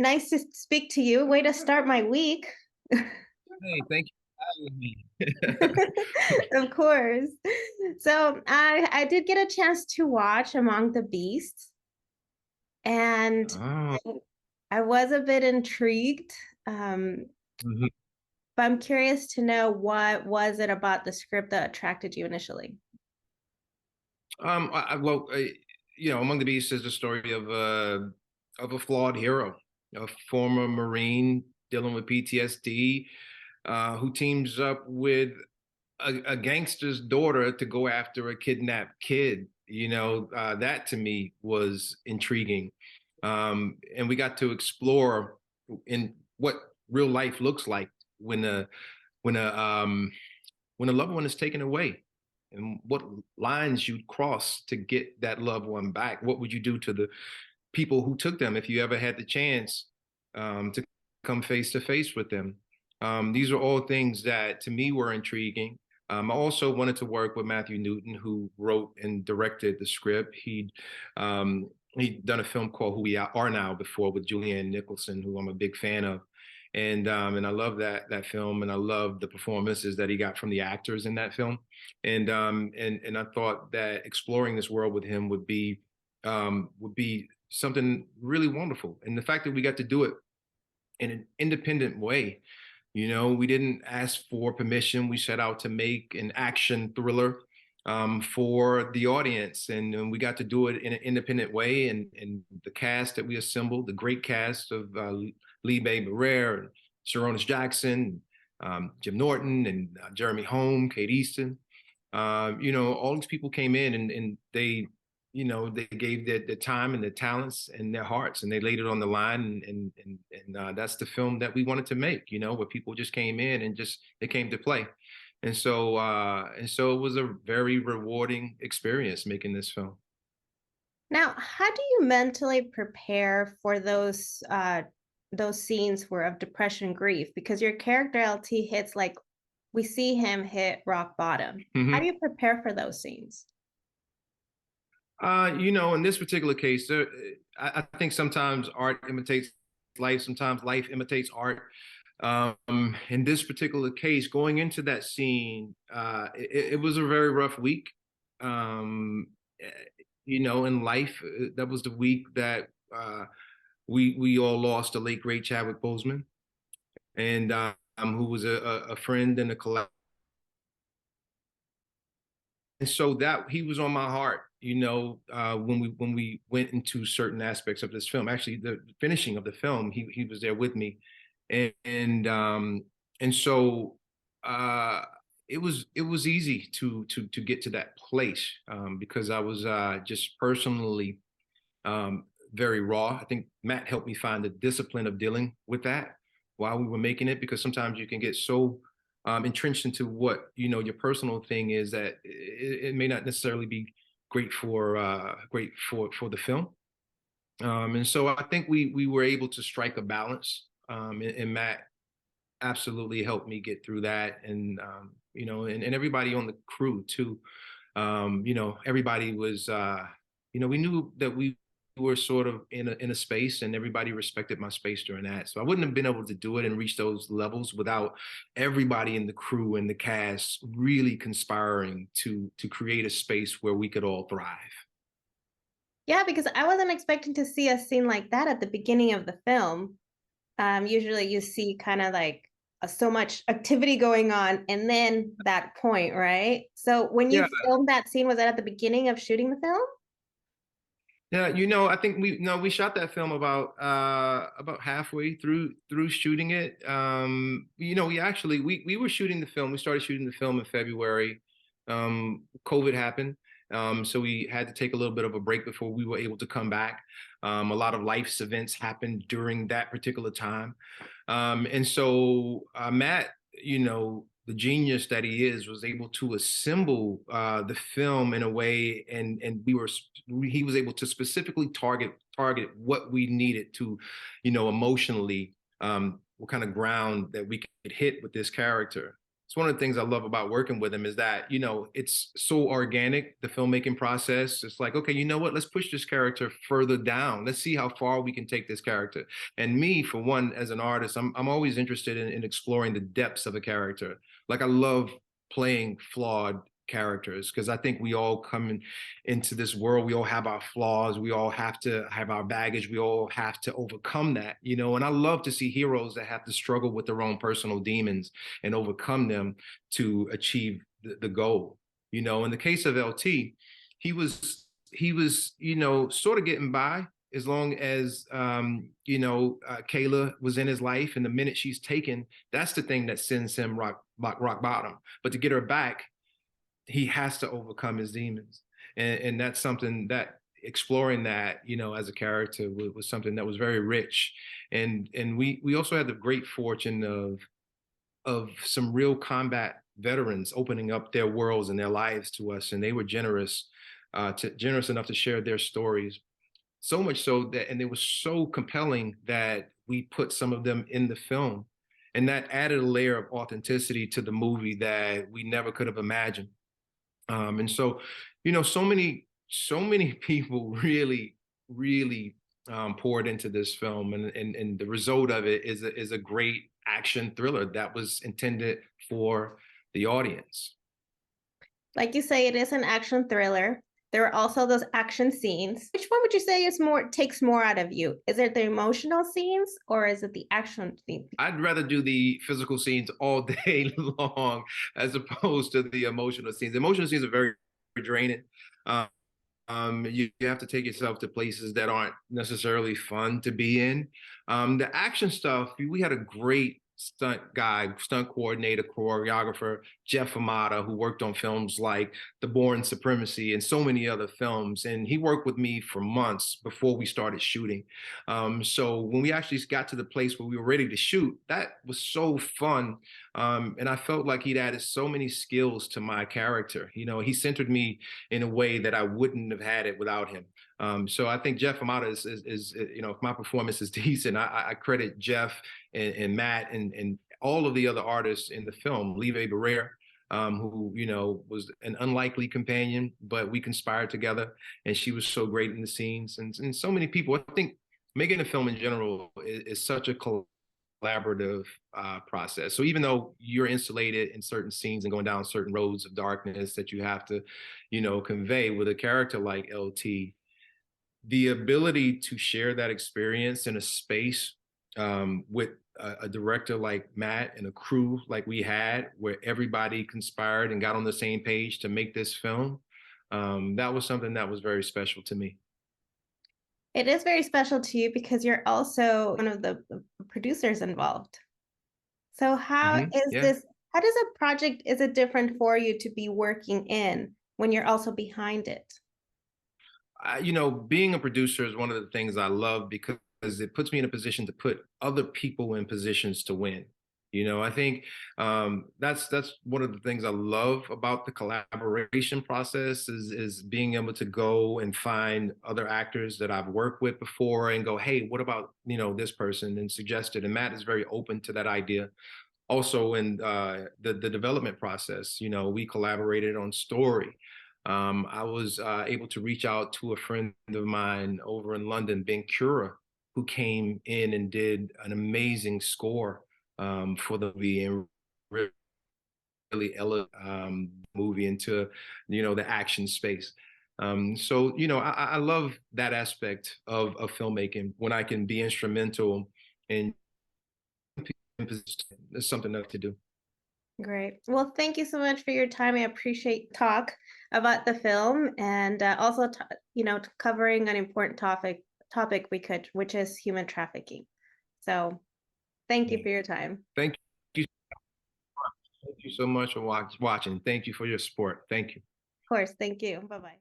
nice to speak to you. Way to start my week. Hey, thank you for having me. Of course. So I did get a chance to watch Among the Beasts, and Oh, I was a bit intrigued. Um, mhm. but I'm curious to know what was it about the script that attracted you initially? Well, Among the Beasts is the story of a flawed hero, a former Marine dealing with PTSD, who teams up with a gangster's daughter to go after a kidnapped kid. That to me was intriguing, and we got to explore in what real life looks like when a when a when a loved one is taken away, and what lines you'd cross to get that loved one back. What would you do to the people who took them if you ever had the chance to come face to face with them? These are all things that to me were intriguing. I also wanted to work with Matthew Newton, who wrote and directed the script. He'd done a film called Who We Are Now before with Julianne Nicholson, who I'm a big fan of. And I love that film, and I love the performances that he got from the actors in that film. And I thought that exploring this world with him would be something really wonderful. And the fact that we got to do it in an independent way, we didn't ask for permission. We set out to make an action thriller for the audience, and we got to do it in an independent way. And the cast that we assembled, the great cast of Libe and Sarunas Jackson, Jim Norton, and Jeremy Holm, Kate Easton. All these people came in, and they gave their time and their talents and their hearts, and they laid it on the line. And that's the film that we wanted to make, where people just came in and just they came to play. And so it was a very rewarding experience making this film. Now, how do you mentally prepare for those scenes where of depression, grief? Because your character LT hits like we see him hit rock bottom. How do Mhm. you prepare for those scenes? In this particular case, I think sometimes art imitates life, sometimes life imitates art. In this particular case, going into that scene, it was a very rough week. Um, eh, in life, that was the week that we all lost the late great Chadwick Boseman, and who was a friend and a collaborator. And so that he was on my heart, when we went into certain aspects of this film. Actually, the finishing of the film, he was there with me, and so uh, it was easy to get to that place, because I was just personally very raw. I think Matt helped me find the discipline of dealing with that while we were making it, because sometimes you can get so entrenched into what your personal thing is that it may not necessarily be great for the film. And so I think we were able to strike a balance, and Matt absolutely helped me get through that, and everybody on the crew too. Everybody was, we knew that we were sort of in a space, and everybody respected my space during that. So I wouldn't have been able to do it and reach those levels without everybody in the crew and the cast really conspiring to create a space where we could all thrive. Yeah, because I wasn't expecting to see a scene like that at the beginning of the film. Usually you see kind of like so much activity going on and then that point, right? So when you Yeah, filmed that scene, was that at the beginning of shooting the film? yeah, I think we shot that film about halfway through shooting it. We were shooting the film. We started shooting the film in February. COVID happened. So we had to take a little bit of a break before we were able to come back. A lot of life's events happened during that particular time. And so Matt, the genius that he is, was able to assemble the film in a way, and he was able to specifically target what we needed to, emotionally, what kind of ground that we could hit with this character. it's one of the things I love about working with him is that, it's so organic, the filmmaking process. It's like, okay, you know what? Let's push this character further down. Let's see how far we can take this character. And me, for one, as an artist, I'm always interested in exploring the depths of a character. Like I love playing flawed characters because I think we all come into this world. We all have our flaws. We all have to have our baggage. We all have to overcome that, and I love to see heroes that have to struggle with their own personal demons and overcome them to achieve the goal. In the case of LT, he was sort of getting by as long as Kayla was in his life, and the minute she's taken, that's the thing that sends him rock bottom. But to get her back, he has to overcome his demons, and that's something that exploring that as a character was something that was very rich, and we also had the great fortune of some real combat veterans opening up their worlds and their lives to us, and they were generous enough to share their stories. So much so that, and it was so compelling that we put some of them in the film, and that added a layer of authenticity to the movie that we never could have imagined. And so, so many people really, really poured into this film, and the result of it is a great action thriller that was intended for the audience. Like you say, it is an action thriller. There are also those action scenes. Which one would you say is more takes more out of you? Is it the emotional scenes or is it the action scenes? I'd rather do the physical scenes all day long as opposed to the emotional scenes. The emotional scenes are very draining. Um, you have to take yourself to places that aren't necessarily fun to be in. The action stuff, we had a great stunt coordinator, choreographer, Jeff Amata, who worked on films like The Bourne Supremacy and so many other films. And he worked with me for months before we started shooting. So when we actually got to the place where we were ready to shoot, that was so fun. And I felt like he'd added so many skills to my character. He centered me in a way that I wouldn't have had it without him. So I think Jeff Amata is if my performance is decent, I credit Jeff and Matt and all of the other artists in the film, Libe, who was an unlikely companion, but we conspired together, and she was so great in the scenes, and so many people. I think making a film in general is such a collaborative process. So even though you're insulated in certain scenes and going down certain roads of darkness that you have to, convey with a character like LT, the ability to share that experience in a space with a director like Matt and a crew like we had, where everybody conspired and got on the same page to make this film, that was something that was very special to me. It is very special to you because you're also one of the producers involved. So Yeah. how does a project, is it different for you to be working in when you're also behind it? Being a producer is one of the things I love because it puts me in a position to put other people in positions to win. I think that's one of the things I love about the collaboration process is being able to go and find other actors that I've worked with before and go, hey, what about this person, and suggest it. And Matt is very open to that idea. Also in the development process, we collaborated on story. I was able to reach out to a friend of mine over in London, Ben Cura, who came in and did an amazing score for the movie and really elevated movie into the action space. So I love that aspect of filmmaking when I can be instrumental in. It's something enough to do. Great. Well, thank you so much for your time. I appreciate talk about the film and also, covering an important topic we could, which is human trafficking. So thank you for your time. Thank you. Thank you so much for watching. Thank you for your support. Thank you. Of course. Thank you. Bye-bye.